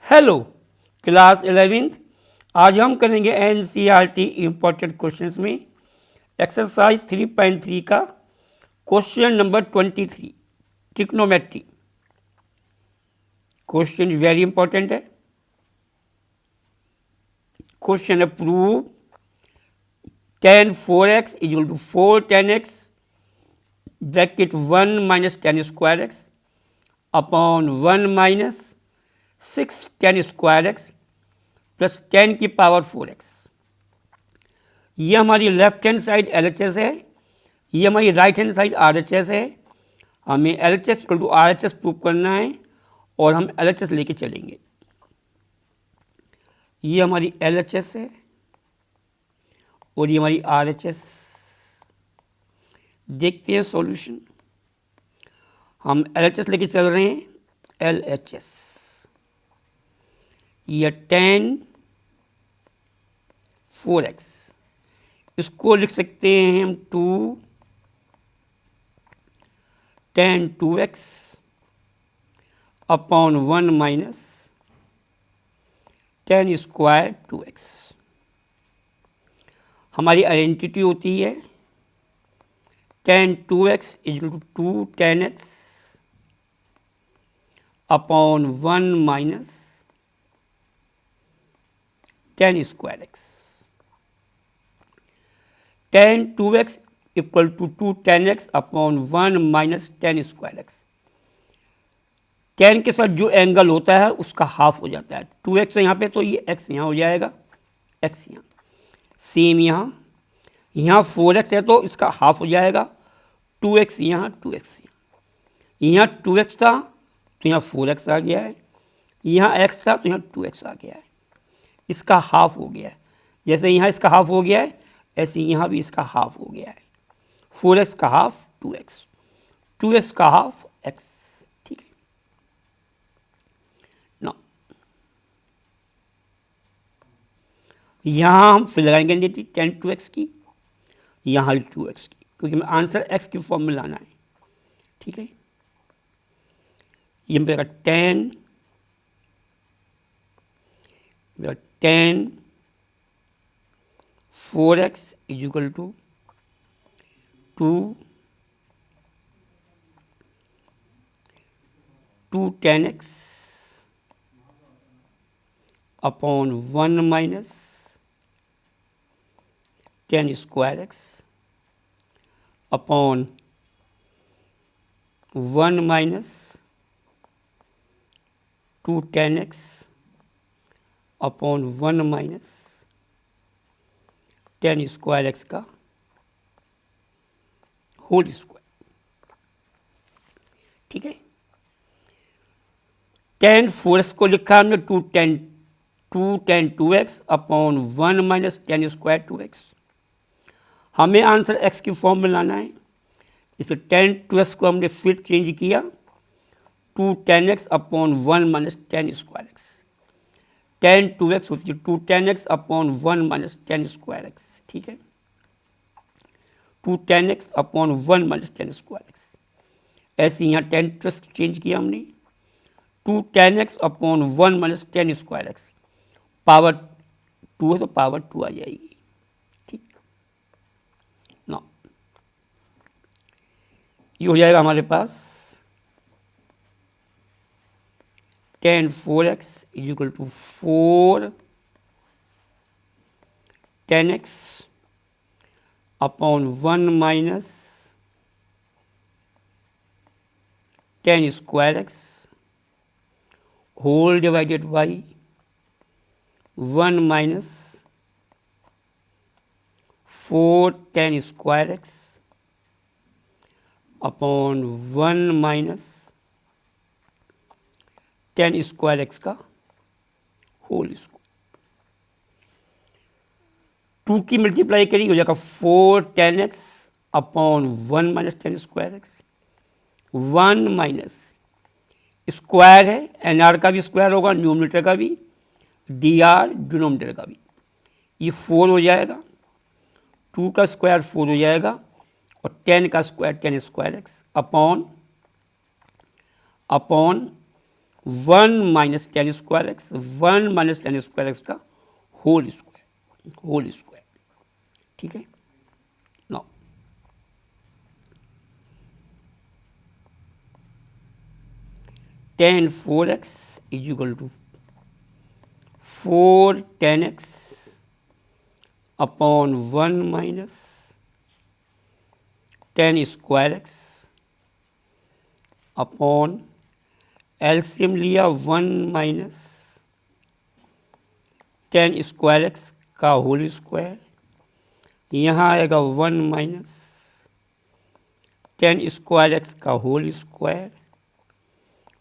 Hello class 11th। आज हम करेंगे एनसीईआरटी इम्पोर्टेंट क्वेश्चंस में एक्सरसाइज 3.3 का question number 23 trigonometry. Question very important है। क्वेश्चन है prove tan 4x equal to 4 tan x bracket 1 minus tan square x upon 1 minus 6 tan square x plus 10 की power 4x। ये हमारी left hand side LHS है, ये हमारी right hand side RHS है। हमें LHS equal to RHS prove करना है और हम LHS लेके चलेंगे। ये हमारी LHS है और ये हमारी RHS। देखते हैं सॉल्यूशन। हम LHS लेके चल रहे हैं। LHS ये tan 4x, इसको लिख सकते हैं हम 2 tan 2x upon 1 minus tan square 2x। हमारी आइडेंटिटी होती है tan 2x equal to 2 tan x upon 1 minus tan square x। tan 2x equal to 2 tan x upon 1 minus tan square x। tan के साथ जो angle होता है उसका half हो जाता है। 2x यहाँ पे तो ये x यहाँ हो जाएगा, x यहाँ। सेम यहाँ 4x है तो इसका हाफ हो जाएगा, 2x यहाँ 2x यहाँ 2x था तो यहाँ 4x आ गया है, यहाँ x था तो यहाँ 2x आ गया है। इसका हाफ हो गया है। जैसे यहाँ इसका हाफ हो गया है ऐसे यहाँ भी इसका हाफ हो गया है। 4x का हाफ 2x, 2x का हाफ x। ठीक है ना। यहाँ हम फिर लगाएंगे आइडेंटिटी tan 2x की, यहाँ 2x की, क्योंकि हमें आंसर x की फॉर्म में लाना है। ठीक है, ये मेरा tan 4x is equal to 2 tan x upon 1 minus tan square x upon 1 minus 2 tan x upon 1 minus tan square x का होल स्क्वायर। ठीक है, tan 4x को लिखा हमने 2 tan 2x upon 1 minus tan square 2x। हमें answer x की form में लाना है, इसलिए tan 2x को हमने फिर चेंज किया 2 tan x upon 1 minus tan square x. tan 2x होती है 2 tan x upon 1 minus tan square x. ठीक है, 2 tan x upon 1 minus tan square x. ऐसे यहाँ tan 2x चेंज किया हमने 2 tan x upon 1 minus tan square x. Power 2 है तो पावर 2 आ जाएगी। ठीक ना, ये हो जाएगा हमारे पास tan 4x is equal to 4 tan x upon 1 minus tan square x whole divided by 1 minus 4 tan square x upon 1 minus tan square x का होल स्क्वायर। 2 की मल्टीप्लाई करी हो जाएगा 4 tan x upon 1 minus tan square x. 1 minus square है, NR का भी square होगा, numerator का भी, DR डिनोमिनेटर का भी। ये 4 हो जाएगा, 2 का स्क्वायर 4 हो जाएगा और 10 का square tan square x upon 1 minus tan square x, 1 minus tan square x का होल स्क्वायर, ठीक है। Now tan 4x is equal to 4 tan x upon 1 minus tan square x upon LCM लिया 1 minus tan square x का whole square, यहाँ आएगा 1 minus tan square x का whole square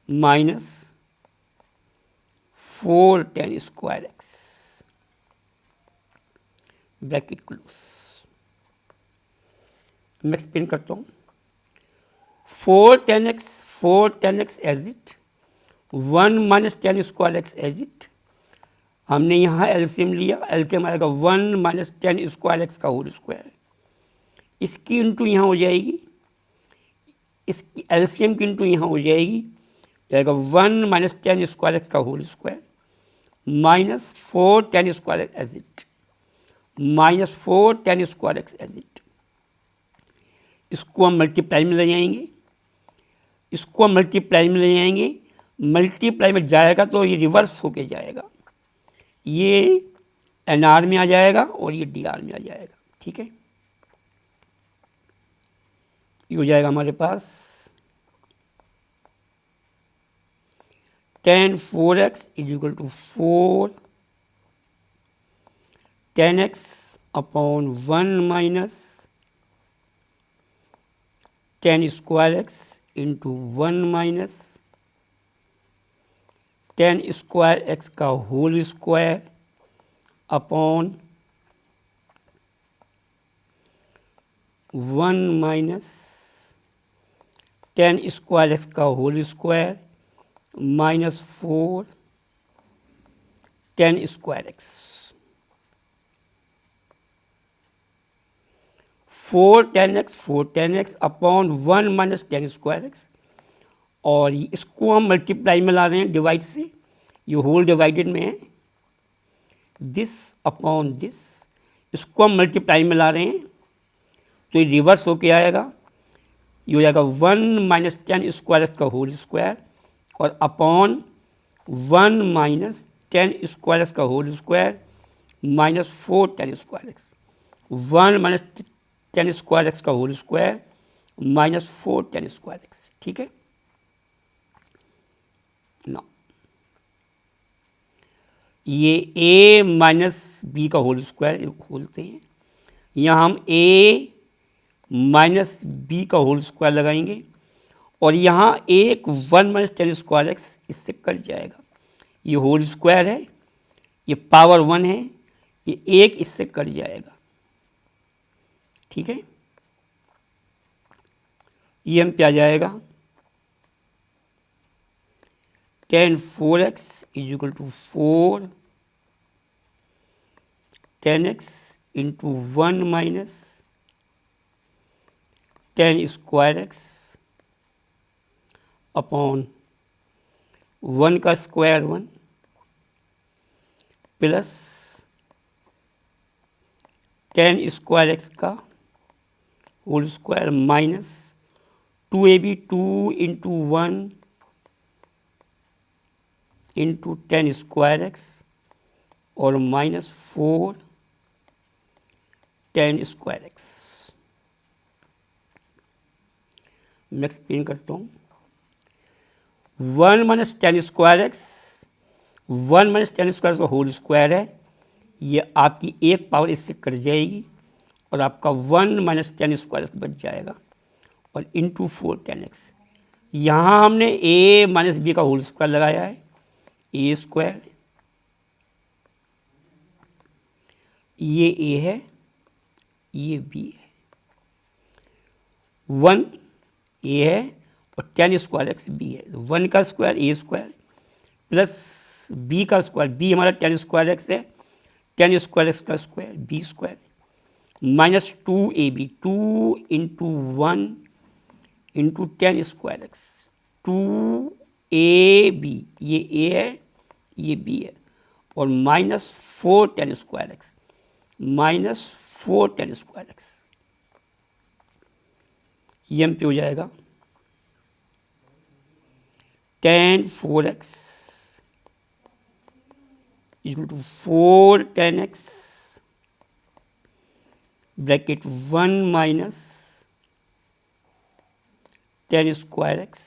minus 4 tan square x, bracket close. मैं explain करता हूँ। 4 tan x as it, 1 minus tan square x as it. हमने यहाँ एलसीएम लिया, एलसीएम आएगा 1 माइनस टेन स्क्वायर एक्स का होल स्क्वायर, इसकी इंटू यहाँ हो जाएगी, इसकी एलसीएम की इंटू यहाँ हो जाएगी, जाएगा 1 माइनस टेन स्क्वायर एक्स का whole square minus 4 tan square x as it, minus 4 tan square x as it. इसको हम मल्टीप्लाई में ले जाएंगे, इसको हम मल्टीप्लाई में ले जाएंगे, मल्टीप्लाई में जाएगा तो ये रिवर्स होके जाएगा, ये एनआर में आ जाएगा और ये डीआर में आ जाएगा, ठीक है। ये हो जाएगा हमारे पास tan 4x is equal to 4 tan x upon 1 minus tan square x into 1 minus tan square x का whole square upon 1 minus tan square x का whole square minus 4 tan square x. 4 tan x upon 1 minus tan square x, और इसको हम multiply में ला रहे हैं divide से, ये होल डिवाइडेड में है, दिस अपॉन दिस, इसको हम मल्टीप्लाई में ला रहे हैं तो ये रिवर्स होके आएगा, ये हो जाएगा 1 माइनस टेन स्क्वायर एक्स का होल स्क्वायर और upon 1 minus tan square x का whole square minus 4 tan square x, 1 minus tan square x का whole square minus 4 tan square x, ठीक है ना। ये a माइनस बी का होल स्क्वायर खोलते हैं, यहाँ हम a माइनस बी का होल स्क्वायर लगाएंगे और यहाँ एक 1 माइनस टेन स्क्वायर एक्स इससे कट जाएगा, ये होल स्क्वायर है, ये पावर 1 है, ये एक इससे कट जाएगा, ठीक है। ये हम पे आ जाएगा tan 4x is equal to 4 tan x into 1 minus tan square x upon 1 का square 1 plus tan square x का whole square minus 2ab 2 into 1 into tan square x और माइनस 4 टेन स्क्वायर एक्स। मैं explain करता हूँ। 1 minus tan square x, 1 minus tan square का whole square है, ये आपकी एक पावर इससे कट जाएगी और आपका 1 माइनस टेन स्क्वायर एक्स बच जाएगा और इंटू 4 टेन एक्स। यहाँ हमने a माइनस बी का होल स्क्वायर लगाया है, ए स्क्वायर, ये a है, ये b है, 1 a है और टेन स्क्वायर एक्स b है, 1 का square a square plus b का स्क्वायर, b हमारा टेन स्क्वायर एक्स है, टेन स्क्वायर एक्स का square b square minus 2ab 2 into 1 into tan square x, 2 A B, ये ए है ये बी है, और minus 4 tan square x, minus 4 tan square x, ये एम पे हो जाएगा tan 4x equal to 4 tan x bracket 1 minus tan square x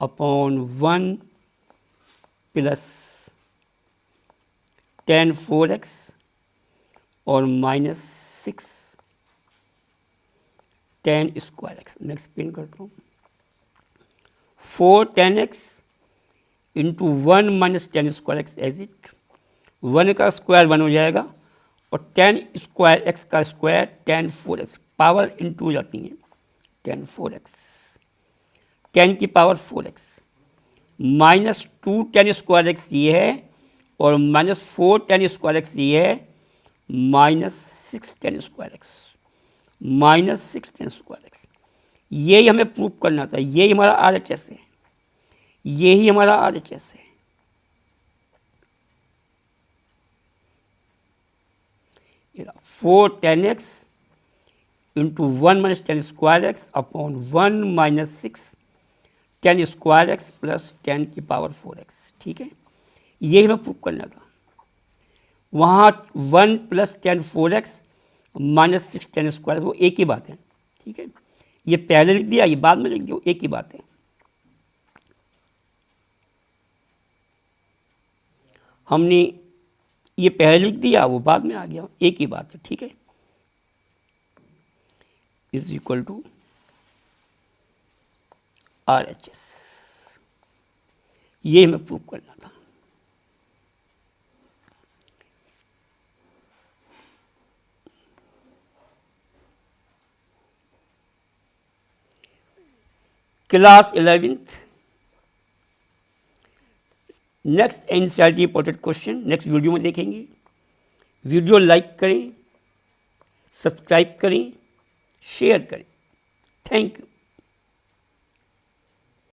upon 1 plus tan 4x और माइनस 6 tan स्क्वायर एक्स। मैं एक्सप्लेन करता हूँ। 4 tan x into 1 minus tan square x as it, 1 का स्क्वायर 1 हो जाएगा और tan स्क्वायर एक्स का square tan 4x, power into हो जाती है tan 4x, tan की power 4x, minus 2 tan square x ये है और माइनस 4 tan स्क्वायर एक्स ये है, minus 6 tan square x, minus 6 tan square x. यही हमें प्रूव करना था, यही हमारा RHS है, यही हमारा RHS है। ये 4 tan x into 1 minus tan square x upon 1 minus 6 tan square x plus tan की पावर 4x, ठीक है। यही हमें प्रूव करना था। वहाँ 1 plus tan 4x minus 6 tan square, वो एक ही बात है, ठीक है। ये पहले लिख दिया, ये बाद में लिख दिया, एक ही बात है। हमने ये पहले लिख दिया, वो बाद में आ गया, एक ही बात है, ठीक है। इज इक्वल टू RHS, ये हमें प्रूव करना था। Class 11th next NCERT important question next video में देखेंगे। वीडियो लाइक करें, सब्सक्राइब करें, शेयर करें। Thank you.